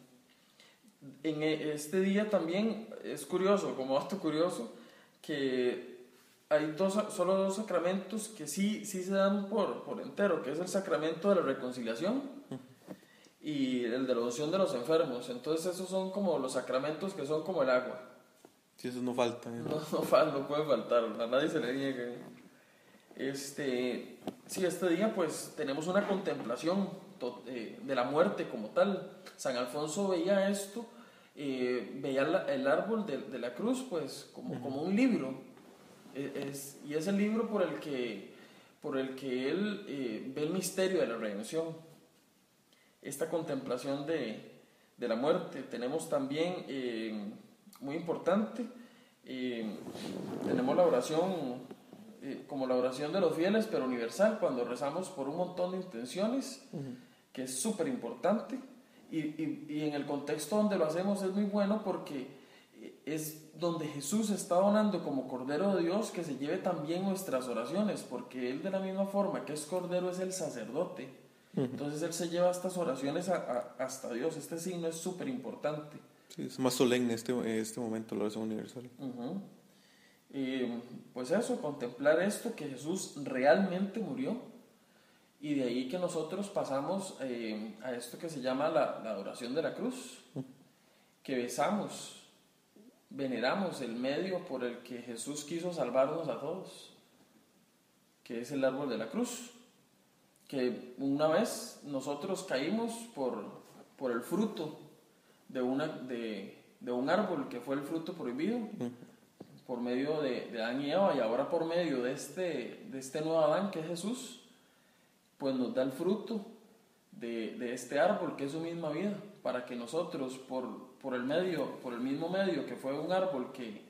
este día también es curioso, como acto curioso, que hay solo dos sacramentos que sí se dan por entero, que es el sacramento de la reconciliación y el de la unción de los enfermos. Entonces esos son como los sacramentos que son como el agua. Sí, esos no faltan. No puede faltar, a nadie se le niega. Este día pues tenemos una contemplación de la muerte como tal. San Alfonso veía esto, veía el árbol de la cruz pues como un libro. Y es el libro por el que él ve el misterio de la redención. Esta contemplación de la muerte. Tenemos también, muy importante, tenemos la oración, como la oración de los fieles, pero universal, cuando rezamos por un montón de intenciones, que es súper importante, y en el contexto donde lo hacemos es muy bueno porque es donde Jesús está donando como Cordero de Dios que se lleve también nuestras oraciones, porque Él de la misma forma que es Cordero es el sacerdote. Entonces Él se lleva estas oraciones hasta Dios. Este signo es súper importante. Sí, es más solemne este momento, la oración universal. Pues eso, contemplar esto, que Jesús realmente murió, y de ahí que nosotros pasamos a esto que se llama la adoración de la cruz, que besamos, veneramos el medio por el que Jesús quiso salvarnos a todos, que es el árbol de la cruz. Que una vez nosotros caímos por el fruto de un árbol que fue el fruto prohibido, por medio de Adán y Eva, y ahora por medio de este nuevo Adán que es Jesús, pues nos da el fruto de este árbol que es su misma vida, para que nosotros por el mismo medio que fue un árbol que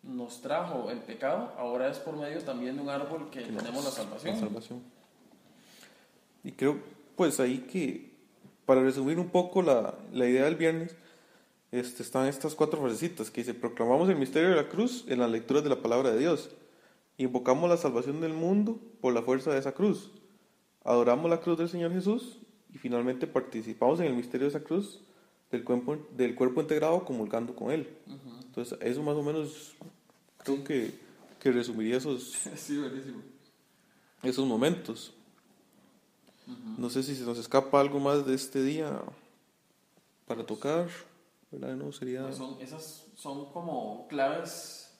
nos trajo el pecado, ahora es por medio también de un árbol que tenemos la salvación. Y creo, pues ahí que, para resumir un poco la idea del viernes, están estas 4 frasecitas que dice: proclamamos el misterio de la cruz en las lecturas de la palabra de Dios, invocamos la salvación del mundo por la fuerza de esa cruz, adoramos la cruz del Señor Jesús y finalmente participamos en el misterio de esa cruz del cuerpo integrado comulgando con Él. Entonces eso más o menos creo que resumiría esos momentos. No sé si se nos escapa algo más de este día para tocar, ¿verdad? No sería... Pues esas son como claves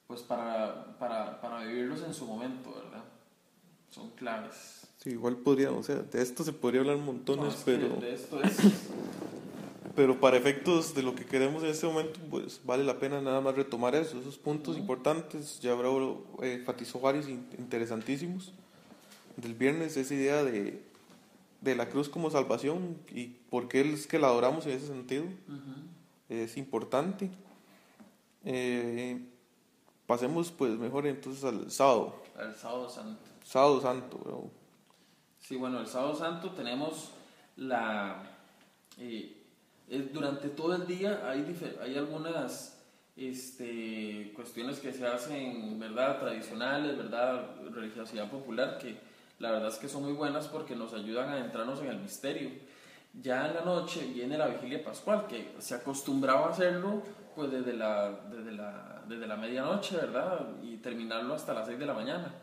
pues para vivirlos en su momento, ¿verdad? Son claves. Sí, igual podríamos, o sea, de esto se podría hablar montones, No, es pero... que de esto es... Pero para efectos de lo que queremos en este momento, pues vale la pena nada más retomar eso, esos puntos importantes. Ya Bravo enfatizó varios interesantísimos del viernes, esa idea de la cruz como salvación y por qué es que la adoramos en ese sentido. Es importante. Pasemos pues mejor entonces al sábado. Al sábado santo. Sábado santo, Bravo. Sí, bueno, el sábado santo tenemos durante todo el día hay algunas cuestiones que se hacen, ¿verdad? Tradicionales, ¿verdad? Religiosidad popular, que la verdad es que son muy buenas porque nos ayudan a adentrarnos en el misterio. Ya en la noche viene la vigilia pascual, que se acostumbraba a hacerlo pues desde la medianoche, ¿verdad? Y terminarlo hasta las 6 de la mañana.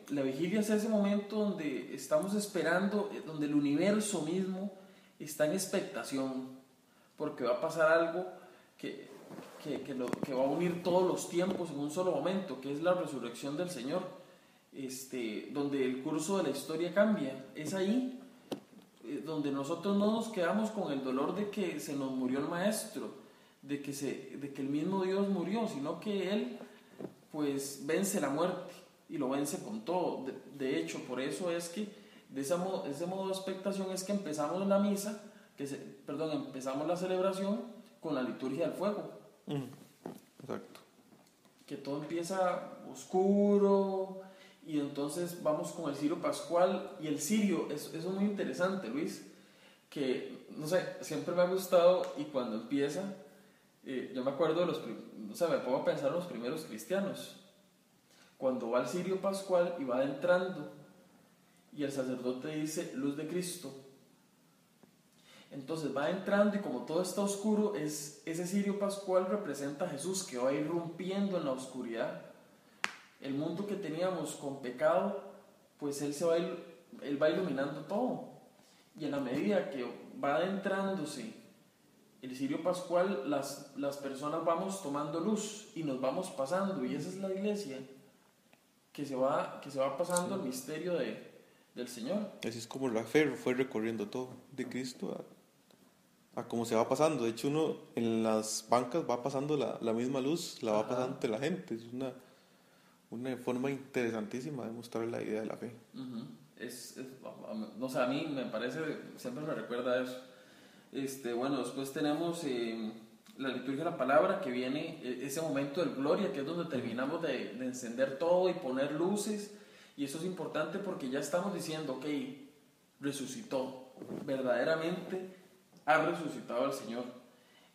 La vigilia es ese momento donde estamos esperando, donde el universo mismo está en expectación, porque va a pasar algo que va a unir todos los tiempos en un solo momento, que es la resurrección del Señor, donde el curso de la historia cambia. Es ahí donde nosotros no nos quedamos con el dolor de que se nos murió el Maestro, de que el mismo Dios murió, sino que Él pues vence la muerte y lo vence con todo. De hecho, por eso es que ese modo de expectación es que empezamos la misa, empezamos la celebración con la liturgia del fuego. Exacto. Que todo empieza oscuro y entonces vamos con el cirio pascual. Y el cirio, eso es muy interesante, Luis, que, no sé, siempre me ha gustado. Y cuando empieza, yo me acuerdo me pongo a pensar en los primeros cristianos, cuando va al cirio pascual y va adentrando y el sacerdote dice luz de Cristo. Entonces va entrando y como todo está oscuro, ese cirio pascual representa a Jesús, que va irrumpiendo en la oscuridad. El mundo que teníamos con pecado, pues Él va iluminando todo. Y en la medida que va adentrándose el cirio pascual, las personas vamos tomando luz y nos vamos pasando. Y esa es la iglesia, que se va pasando el misterio del Señor. Así es como la fe fue recorriendo todo, de Cristo a cómo se va pasando. De hecho, uno en las bancas va pasando la misma luz, la va pasando ante la gente. Es una forma interesantísima de mostrar la idea de la fe. No sé, a mí me parece, siempre me recuerda a eso. Bueno, después tenemos la liturgia de la palabra, que viene ese momento del gloria, que es donde terminamos de encender todo y poner luces. Y eso es importante porque ya estamos diciendo, ok, resucitó, verdaderamente ha resucitado el Señor.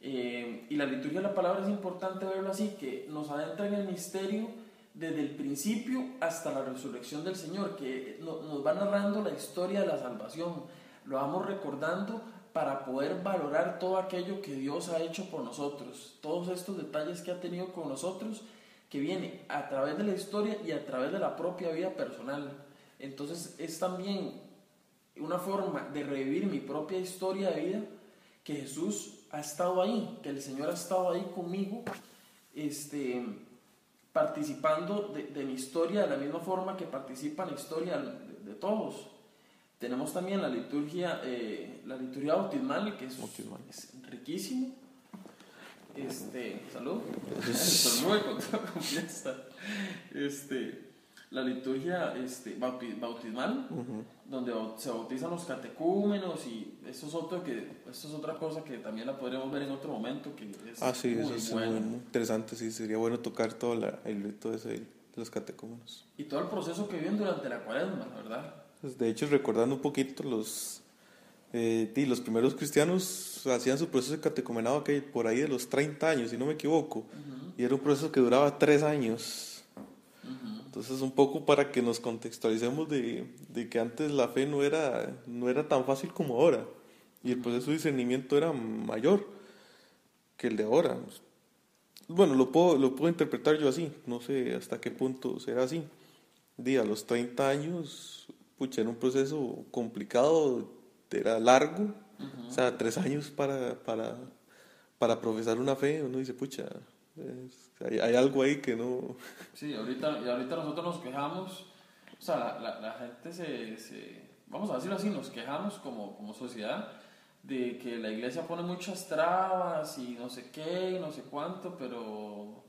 Y la liturgia de la palabra es importante verlo así, que nos adentra en el misterio desde el principio hasta la resurrección del Señor, que nos va narrando la historia de la salvación, lo vamos recordando para poder valorar todo aquello que Dios ha hecho por nosotros, todos estos detalles que ha tenido con nosotros, que viene a través de la historia y a través de la propia vida personal. Entonces es también una forma de revivir mi propia historia de vida, que Jesús ha estado ahí, que el Señor ha estado ahí conmigo, participando de mi historia de la misma forma que participa en la historia de todos. Tenemos también la liturgia bautismal, que es riquísimo. Salud. Estornude con toda confianza. La liturgia bautismal, donde se bautizan los catecúmenos, y eso es otra cosa que también la podríamos ver en otro momento, que es sí, eso es muy interesante. Sí, sería bueno tocar todo el rito de los catecúmenos y todo el proceso que viven durante la Cuaresma, ¿verdad? Pues de hecho, recordando un poquito, los primeros cristianos hacían su proceso de catecumenado por ahí de los 30 años, si no me equivoco, y era un proceso que duraba 3 años. Entonces, un poco para que nos contextualicemos de que antes la fe no era tan fácil como ahora, y el proceso de discernimiento era mayor que el de ahora. Bueno, lo puedo interpretar yo así, no sé hasta qué punto será así. A los 30 años, era un proceso complicado, era largo, o sea, 3 años para para profesar una fe, uno dice, pucha, hay algo ahí que no... Sí, ahorita nosotros nos quejamos, o sea, la gente vamos a decirlo así, nos quejamos como sociedad de que la iglesia pone muchas trabas y no sé qué, y no sé cuánto, pero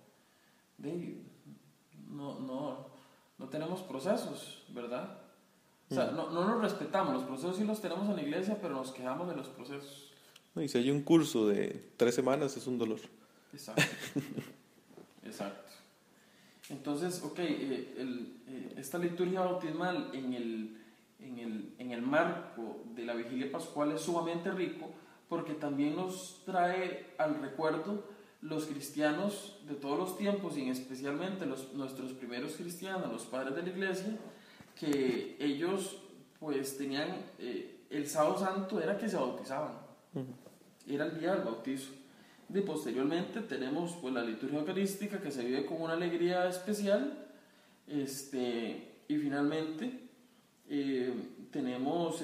no tenemos procesos, ¿verdad? O sea, no los respetamos, los procesos sí los tenemos en la iglesia, pero nos quejamos de los procesos. No, y si hay un curso de 3 semanas es un dolor. Exacto. Exacto. Entonces, ok, esta liturgia bautismal en el marco de la vigilia pascual es sumamente rico porque también nos trae al recuerdo los cristianos de todos los tiempos y especialmente nuestros primeros cristianos, los padres de la iglesia, que ellos pues tenían el sábado santo era que se bautizaban, era el día del bautizo. Y posteriormente tenemos pues la liturgia eucarística que se vive con una alegría especial, y finalmente tenemos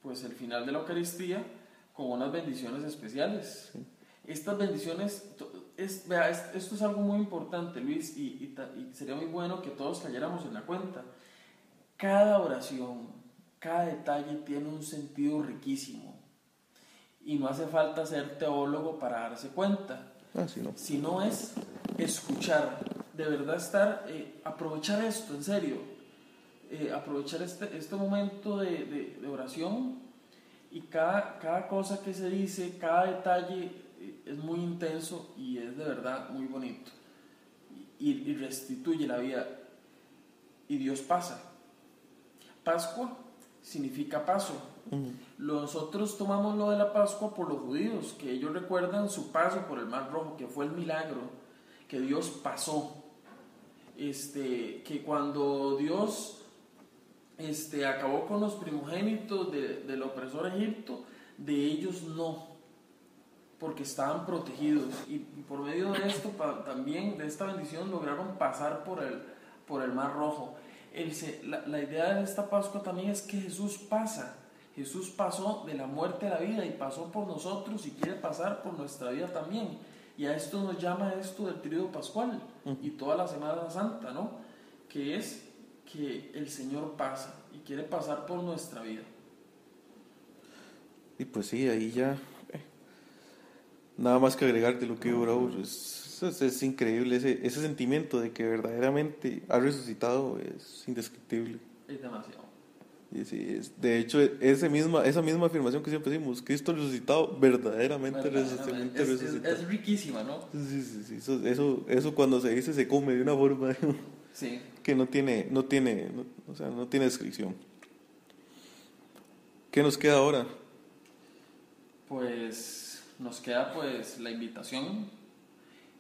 pues el final de la Eucaristía con unas bendiciones especiales. Estas bendiciones, esto es algo muy importante, Luis, y sería muy bueno que todos cayéramos en la cuenta. Cada oración, cada detalle tiene un sentido riquísimo y no hace falta ser teólogo para darse cuenta. Sí, no. Sino es escuchar, de verdad aprovechar esto, en serio, aprovechar este momento de oración, y cada cosa que se dice, cada detalle es muy intenso y es de verdad muy bonito y restituye la vida y Dios pasa. Pascua significa paso. Nosotros tomamos lo de la Pascua por los judíos, que ellos recuerdan su paso por el Mar Rojo, que fue el milagro, que Dios pasó, que cuando Dios acabó con los primogénitos del opresor Egipto, de ellos no, porque estaban protegidos, y por medio de esto también, de esta bendición, lograron pasar por el Mar Rojo. La idea de esta Pascua también es que Jesús pasó de la muerte a la vida y pasó por nosotros y quiere pasar por nuestra vida también. Y a esto nos llama esto del tríodo pascual y toda la Semana Santa, ¿no? Que es que el Señor pasa y quiere pasar por nuestra vida. Y pues sí, ahí ya nada más que agregar de lo que dijo Raúl. Es increíble ese sentimiento de que verdaderamente ha resucitado, es indescriptible. Es demasiado. Y sí, de hecho, esa misma afirmación que siempre decimos, Cristo resucitado, verdaderamente resucitado. Es riquísima, ¿no? Sí. Eso cuando se dice se come de una forma sí, que no tiene descripción. ¿Qué nos queda ahora? Pues nos queda pues la invitación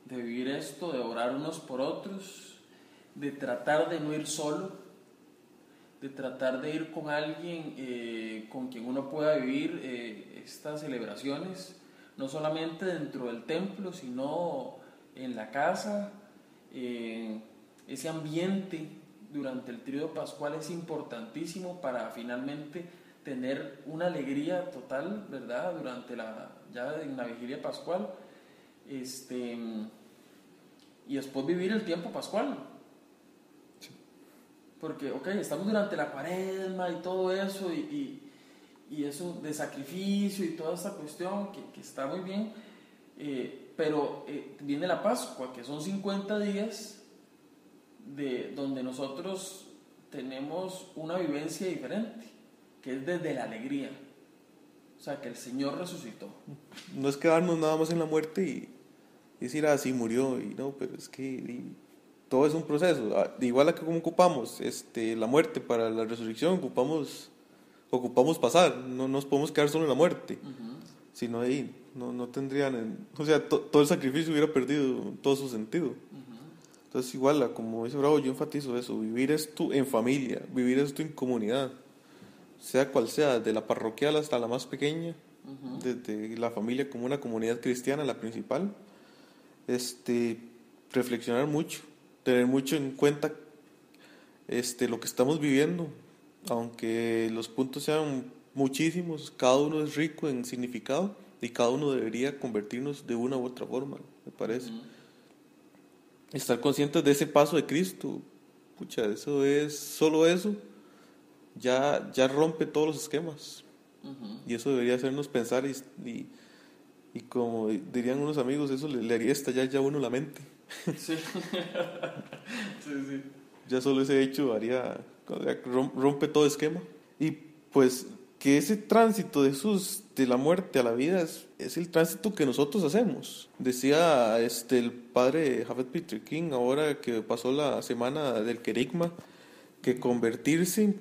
de vivir esto, de orar unos por otros, de tratar de no ir solo, de tratar de ir con alguien con quien uno pueda vivir estas celebraciones, no solamente dentro del templo, sino en la casa. Ese ambiente durante el tríodo pascual es importantísimo para finalmente tener una alegría total, ¿verdad? Ya en la vigilia pascual, y después vivir el tiempo pascual. Porque, estamos durante la cuaresma y todo eso, y eso de sacrificio y toda esta cuestión que está muy bien, pero viene la Pascua, que son 50 días donde nosotros tenemos una vivencia diferente, que es desde la alegría. O sea, que el Señor resucitó. No es quedarnos nada más en la muerte y decir, sí murió, y no, pero es que todo es un proceso. Igual a que como ocupamos la muerte para la resurrección, ocupamos pasar, no nos podemos quedar solo en la muerte. Sino ahí no tendrían, todo el sacrificio hubiera perdido todo su sentido. Entonces igual, como dice Bravo, yo enfatizo eso, vivir esto en familia, vivir esto en comunidad, sea cual sea, desde la parroquial hasta la más pequeña, desde la familia como una comunidad cristiana, la principal, reflexionar mucho, tener mucho en cuenta lo que estamos viviendo, aunque los puntos sean muchísimos, cada uno es rico en significado y cada uno debería convertirnos de una u otra forma, me parece. Estar conscientes de ese paso de Cristo, pucha, eso es, solo eso ya rompe todos los esquemas. Y eso debería hacernos pensar y como dirían unos amigos, eso le haría estallar ya a uno la mente. Sí. Sí. Ya solo ese hecho rompe todo esquema. Y pues que ese tránsito de Jesús de la muerte a la vida es el tránsito que nosotros hacemos. Decía el padre Javed Peter King, ahora que pasó la semana del querigma, que convertirse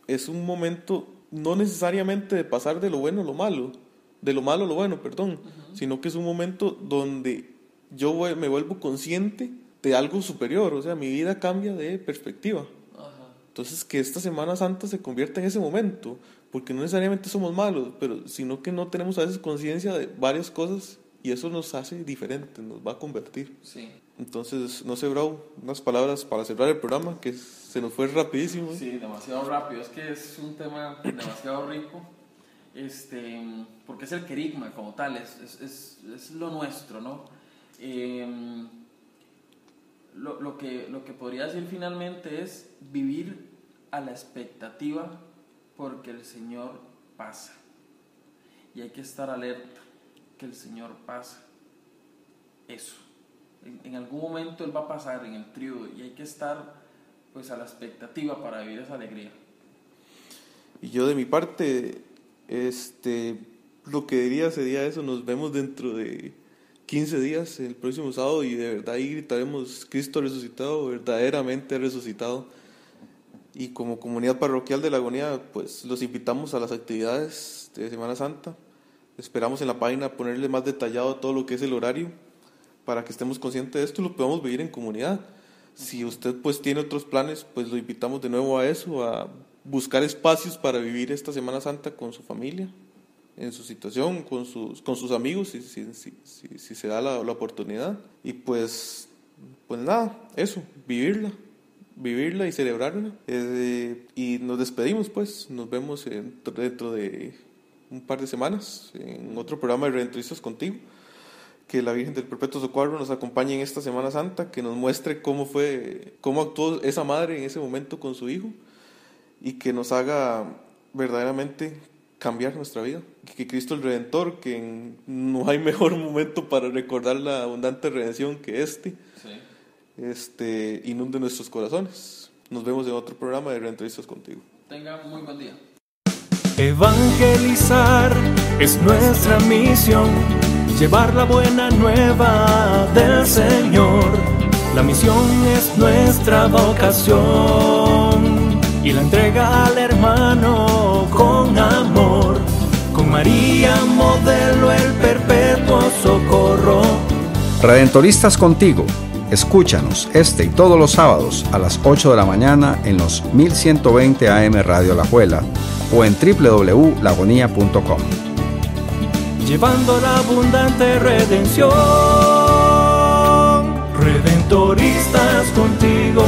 es un momento no necesariamente de pasar de lo bueno a lo malo, de lo malo a lo bueno, perdón, sino que es un momento donde yo me vuelvo consciente de algo superior, o sea, mi vida cambia de perspectiva. Entonces, que esta Semana Santa se convierta en ese momento, porque no necesariamente somos malos, pero sino que no tenemos a veces conciencia de varias cosas y eso nos hace diferentes, nos va a convertir. Sí. Entonces, no sé, Bravo, unas palabras para cerrar el programa, que se nos fue rapidísimo. Sí, demasiado rápido, es que es un tema demasiado rico, porque es el querigma como tal, es lo nuestro, ¿no? Lo que podría decir finalmente es vivir a la expectativa porque el Señor pasa y hay que estar alerta que el Señor pasa. Eso, en algún momento Él va a pasar en el tríodo y hay que estar pues a la expectativa para vivir esa alegría. Y yo de mi parte lo que diría sería eso: nos vemos dentro de 15 días, el próximo sábado, y de verdad ahí gritaremos Cristo resucitado, verdaderamente resucitado. Y como comunidad parroquial de La Agonía, pues los invitamos a las actividades de Semana Santa. Esperamos en la página ponerle más detallado todo lo que es el horario, para que estemos conscientes de esto y lo podamos vivir en comunidad. Si usted pues tiene otros planes, pues lo invitamos de nuevo a eso, a buscar espacios para vivir esta Semana Santa con su familia, en su situación, con sus amigos, si se da la oportunidad. Y pues nada, eso, vivirla y celebrarla. Y nos despedimos, pues, nos vemos dentro de un par de semanas en otro programa de Redentoristas Contigo. Que la Virgen del Perpetuo Socorro nos acompañe en esta Semana Santa, que nos muestre cómo actuó esa madre en ese momento con su hijo y que nos haga verdaderamente cambiar nuestra vida. Que Cristo el Redentor, que no hay mejor momento para recordar la abundante redención que inunde nuestros corazones. Nos vemos en otro programa de Redentoristas Contigo. Tenga muy buen día. Evangelizar es nuestra misión, llevar la buena nueva del Señor. La misión es nuestra vocación y la entrega al hermano con amor. Con María modelo el perpetuo socorro. Redentoristas Contigo. Escúchanos este y todos los sábados a las 8 de la mañana en los 1120 AM Radio Alajuela o en www.lagonia.com. Llevando la abundante redención. Redentoristas Contigo.